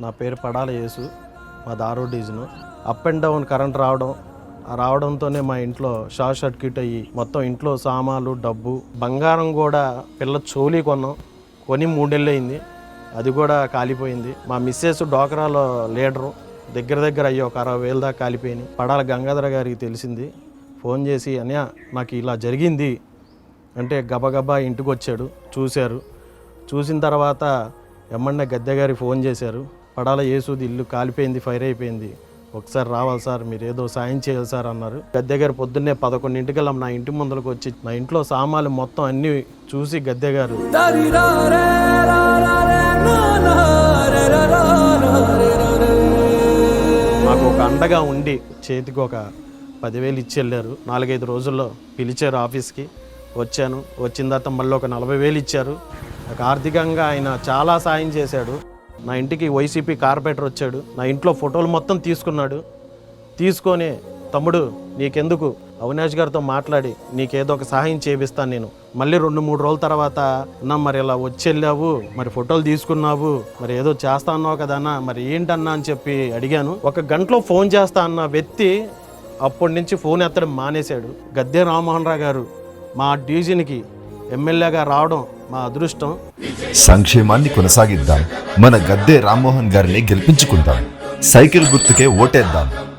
నా పేరు పడాల యేసు, మా దారో division. Up and down current రావడంతోనే మా ఇంట్లో షార్ట్ సర్క్యూట్ అయ్యి మొత్తం ఇంట్లో సామాన్లు, డబ్బు, బంగారం కూడా పిల్ల చోలీ కొని 3 నెలలు అయింది. అది కూడా కాలిపోయింది. మా మిస్సెస్ డోకరాలో లీడరు, దగ్గర అయ్యి ఒక 60,000 దాకా కాలిపోయినాయి. పడాల గంగాధర గారికి తెలిసింది. ఫోన్ చేసి అన్నయ్య నాకు ఇలా జరిగింది అంటే గబగబా ఇంటికి వచ్చాడు, చూశారు. చూసిన తర్వాత ఎమ్మన్నా గద్దె గారికి ఫోన్ చేశారు. పడాల యేసుది ఇల్లు కాలిపోయింది, ఫైర్ అయిపోయింది, ఒకసారి రావాలి సార్, మీరు ఏదో సాయం చేయాలి సార్ అన్నారు. గద్దె గారు పొద్దున్నే 11 నా ఇంటి ముందరకు వచ్చి నా ఇంట్లో సామాన్లు మొత్తం అన్నీ చూసి గద్దె గారు మాకు ఒక అండగా ఉండి చేతికి ఒక 10,000 ఇచ్చి వెళ్ళారు. 4-5 రోజుల్లో పిలిచారు ఆఫీస్కి. వచ్చాను. వచ్చిన తర్వాత మళ్ళీ ఒక 40,000 ఇచ్చారు. నాకు ఆర్థికంగా ఆయన చాలా సాయం చేశాడు. నా ఇంటికి వైసీపీ కార్పొరేటర్ వచ్చాడు. నా ఇంట్లో ఫోటోలు మొత్తం తీసుకొని తమ్ముడు నీకెందుకు, అవినాష్ గారితో మాట్లాడి నీకేదో ఒక సహాయం చేపిస్తాను నేను. మళ్ళీ 2-3 రోజుల తర్వాత అన్నా మరి ఇలా వచ్చి వెళ్ళావు, మరి ఫోటోలు తీసుకున్నావు, మరి ఏదో చేస్తా అన్నావు కదా అన్న, మరి ఏంటన్నా అని చెప్పి అడిగాను. 1 గంటలో ఫోన్ చేస్తా అన్న వ్యక్తి అప్పటి నుంచి ఫోన్ ఎత్తడం మానేశాడు. గద్దె రామ్మోహన్ రావు గారు మా డివిజన్కి ఎమ్మెల్యేగా రావడం మా అదృష్టం. సంక్షేమాన్ని కొనసాగిద్దాం, మన గద్దె రామ్మోహన్ గారిని గెలిపించుకుందాం, సైకిల్ గుర్తుకే ఓటేద్దాం.